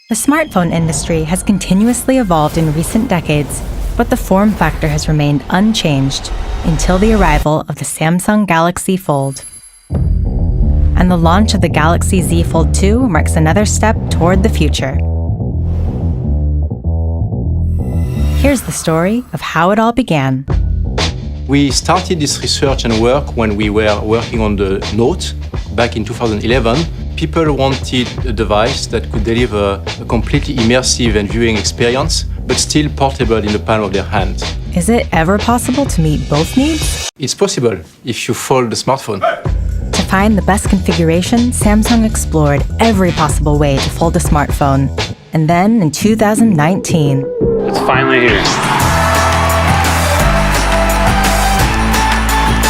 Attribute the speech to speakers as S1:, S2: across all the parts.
S1: The smartphone industry has continuously evolved in recent decades, but the form factor has remained unchanged until the arrival of the Samsung Galaxy Fold. And the launch of the Glaxy Z Fold 2 marks another step toward the future. Here's the story of how it all began.
S2: We started this research and work when we were working on the Note back in 2011. People wanted a device that could deliver a completely immersive and viewing experience, but still portable in the palm of their hand.
S1: Is it ever possible to meet both needs?
S2: It's possible if you fold the smartphone.
S1: To find the best configuration, Samsung explored every possible way to fold a smartphone. And then in 2019,
S3: it's finally here.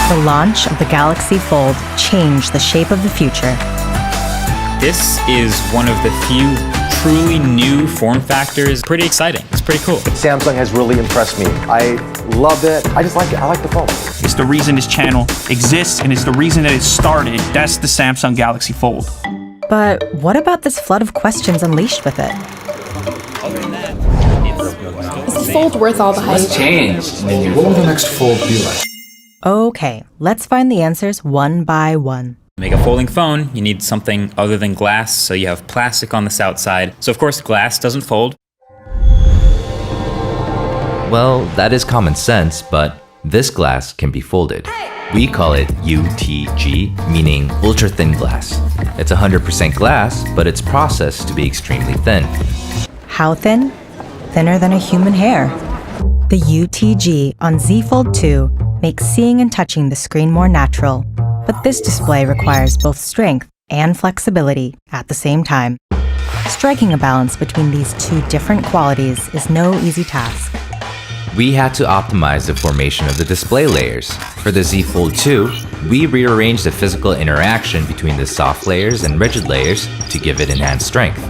S1: The launch of the Galaxy Fold changed the shape of the future.
S4: This is one of the few truly new form factors. Pretty exciting. It's pretty cool.
S5: Samsung has really impressed me. I love it. I just like it. I like the phone.
S6: It's the reason this channel exists, and it's the reason that it started. That's the Samsung Galaxy Fold.
S1: But what about this flood of questions unleashed with it?
S7: Is the Fold worth all the hype?
S8: What's changed? What will the next Fold be like?
S1: Okay, let's find the answers one by one.
S4: To make a folding phone, you need something other than glass, so you have plastic on this outside. So of course, glass doesn't fold.
S9: Well, that is common sense, but this glass can be folded. We call it UTG, meaning ultra-thin glass. It's 100% glass, but it's processed to be extremely thin.
S1: How thin? Thinner than a human hair. The UTG on Z Fold 2 makes seeing and touching the screen more natural, but this display requires both strength and flexibility at the same time. Striking a balance between these two different qualities is no easy task.
S9: We had to optimize the formation of the display layers. For the Z Fold 2, we rearranged the physical interaction between the soft layers and rigid layers to give it enhanced strength.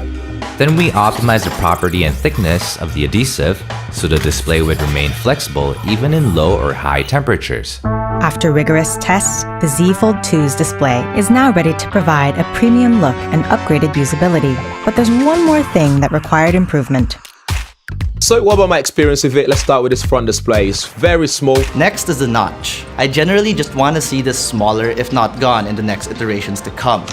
S9: Then we optimized the property and thickness of the adhesive so the display would remain flexible even in low or high temperatures.
S1: After rigorous tests, the Z Fold 2's display is now ready to provide a premium look and upgraded usability. But there's one more thing that required improvement.
S10: So what about my experience with it? Let's start with this front display. It's very small.
S11: Next is the notch. I generally just want to see this smaller, if not gone, in the next iterations to come.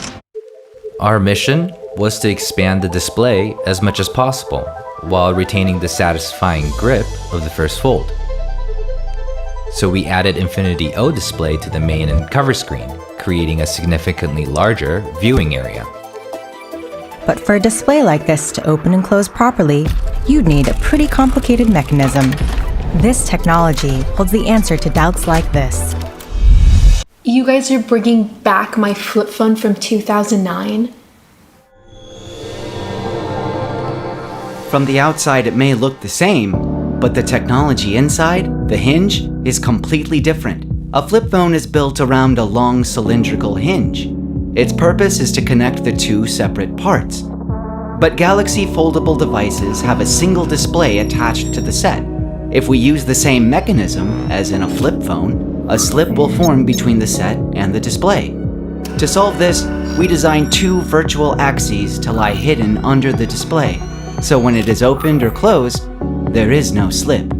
S9: Our mission was to expand the display as much as possible, while retaining the satisfying grip of the first Fold. So we added Infinity O display to the main and cover screen, creating a significantly larger viewing area.
S1: But for a display like this to open and close properly, you'd need a pretty complicated mechanism. This technology holds the answer to doubts like this.
S7: You guys are bringing back my flip phone from 2009?
S12: From the outside, it may look the same, but the technology inside, the hinge, is completely different. A flip phone is built around a long cylindrical hinge. Its purpose is to connect the two separate parts. But Galaxy foldable devices have a single display attached to the set. If we use the same mechanism as in a flip phone, a slip will form between the set and the display. To solve this, we designed two virtual axes to lie hidden under the display. So when it is opened or closed, there is no slip.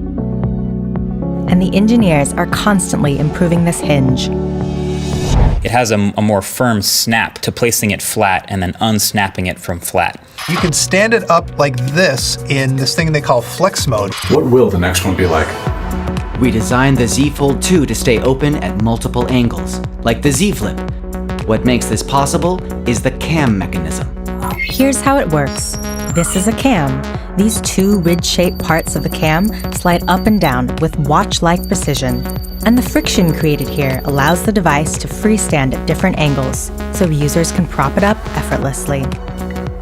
S1: And the engineers are constantly improving this hinge.
S4: It has a more firm snap to placing it flat and then unsnapping it from flat.
S13: You can stand it up like this in this thing they call flex mode.
S8: What will the next one be like?
S12: We designed the Z Fold 2 to stay open at multiple angles, like the Z Flip. What makes this possible is the cam mechanism.
S1: Here's how it works. This is a cam. These two ridge-shaped parts of the cam slide up and down with watch-like precision. And the friction created here allows the device to freestand at different angles, so users can prop it up effortlessly.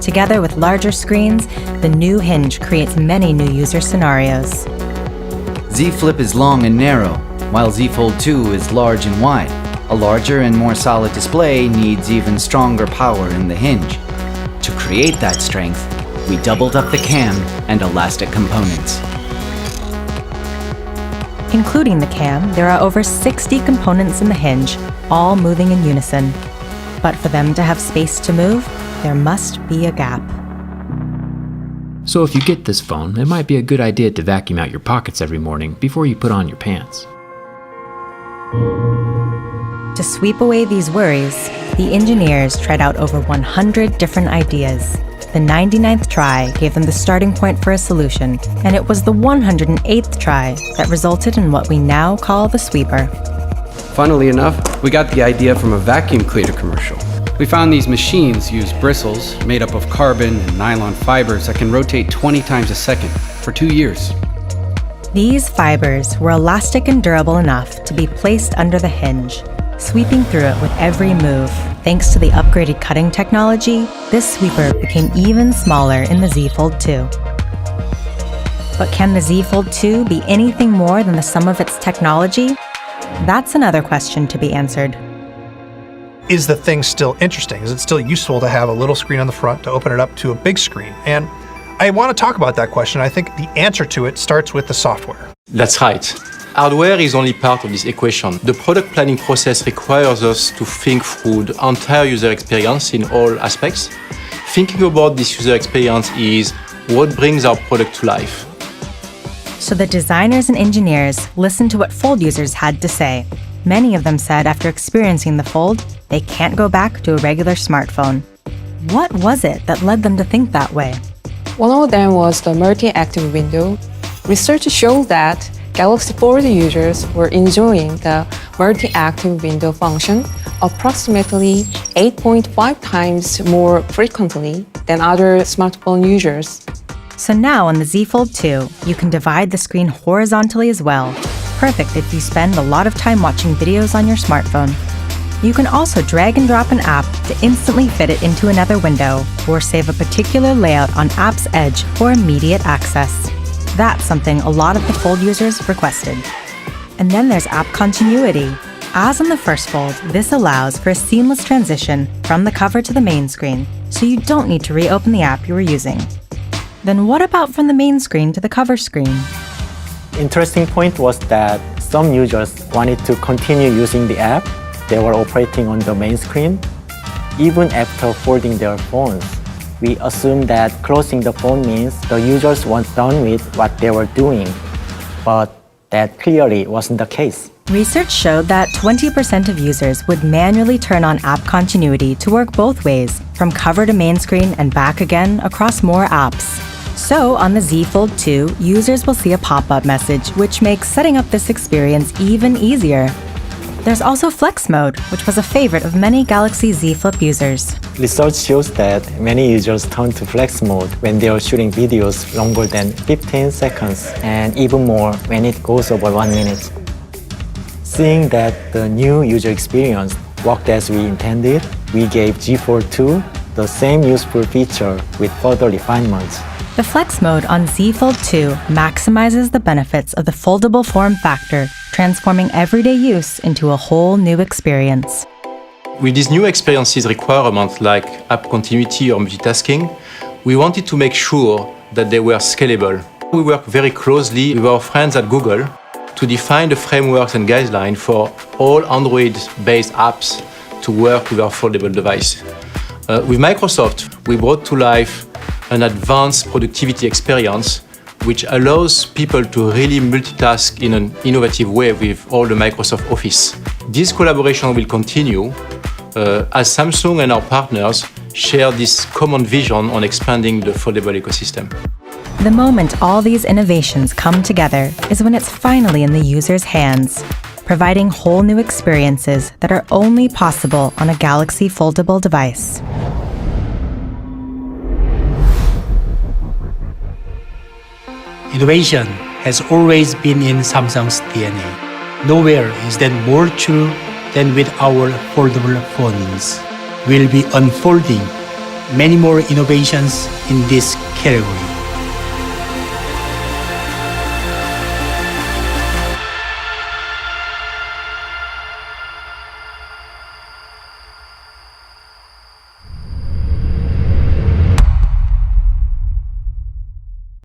S1: Together with larger screens, the new hinge creates many new user scenarios.
S12: Z Flip is long and narrow, while Z Fold 2 is large and wide. A larger and more solid display needs even stronger power in the hinge. To create that strength, we doubled up the cam and elastic components.
S1: Including the cam, there are over 60 components in the hinge, all moving in unison. But for them to have space to move, there must be a gap.
S3: So if you get this phone, it might be a good idea to vacuum out your pockets every morning before you put on your pants.
S1: To sweep away these worries, the engineers tried out over 100 different ideas. The 99th try gave them the starting point for a solution, and it was the 108th try that resulted in what we now call the sweeper.
S14: Funnily enough, we got the idea from a vacuum cleaner commercial. We found these machines use bristles made up of carbon and nylon fibers that can rotate 20 times a second for 2 years.
S1: These fibers were elastic and durable enough to be placed under the hinge, sweeping through it with every move. Thanks to the upgraded cutting technology, this sweeper became even smaller in the Z Fold 2. But can the Z Fold 2 be anything more than the sum of its technology? That's another question to be answered.
S13: Is the thing still interesting? Is it still useful to have a little screen on the front to open it up to a big screen? And I want to talk about that question. I think the answer to it starts with the software.
S2: That's right. Hardware is only part of this equation. The product planning process requires us to think through the entire user experience in all aspects. Thinking about this user experience is what brings our product to life.
S1: So the designers and engineers listened to what Fold users had to say. Many of them said after experiencing the Fold, they can't go back to a regular smartphone. What was it that led them to think that way?
S15: One of them was the multi-active window. Research showed that Galaxy Fold users were enjoying the multi-active window function approximately 8.5 times more frequently than other smartphone users.
S1: So now on the Z Fold 2, you can divide the screen horizontally as well. Perfect if you spend a lot of time watching videos on your smartphone. You can also drag and drop an app to instantly fit it into another window or save a particular layout on app's edge for immediate access. That's something a lot of the Fold users requested. And then there's app continuity. As on the first Fold, this allows for a seamless transition from the cover to the main screen, so you don't need to reopen the app you were using. Then what about from the main screen to the cover screen?
S16: Interesting point was that some users wanted to continue using the app they were operating on the main screen, even after folding their phones. We assumed that closing the phone means the users weren't done with what they were doing, but that clearly wasn't the case.
S1: Research showed that 20% of users would manually turn on app continuity to work both ways, from cover to main screen and back again across more apps. So on the Z Fold 2, users will see a pop-up message, which makes setting up this experience even easier. There's also Flex Mode, which was a favorite of many Galaxy Z Flip users.
S16: Research shows that many users turn to Flex Mode when they are shooting videos longer than 15 seconds, and even more when it goes over 1 minute. Seeing that the new user experience worked as we intended, we gave Z Fold 2 the same useful feature with further refinements.
S1: The Flex Mode on Z Fold 2 maximizes the benefits of the foldable form factor, transforming everyday use into a whole new experience.
S2: With these new experiences requirements like app continuity or multitasking, we wanted to make sure that they were scalable. We work very closely with our friends at Google to define the frameworks and guidelines for all Android-based apps to work with our foldable device. With Microsoft, we brought to life an advanced productivity experience which allows people to really multitask in an innovative way with all the Microsoft Office. This collaboration will continue as Samsung and our partners share this common vision on expanding the foldable ecosystem.
S1: The moment all these innovations come together is when it's finally in the user's hands, providing whole new experiences that are only possible on a Galaxy foldable device.
S17: Innovation has always been in Samsung's DNA. Nowhere is that more true than with our foldable phones. We'll be unfolding many more innovations in this category.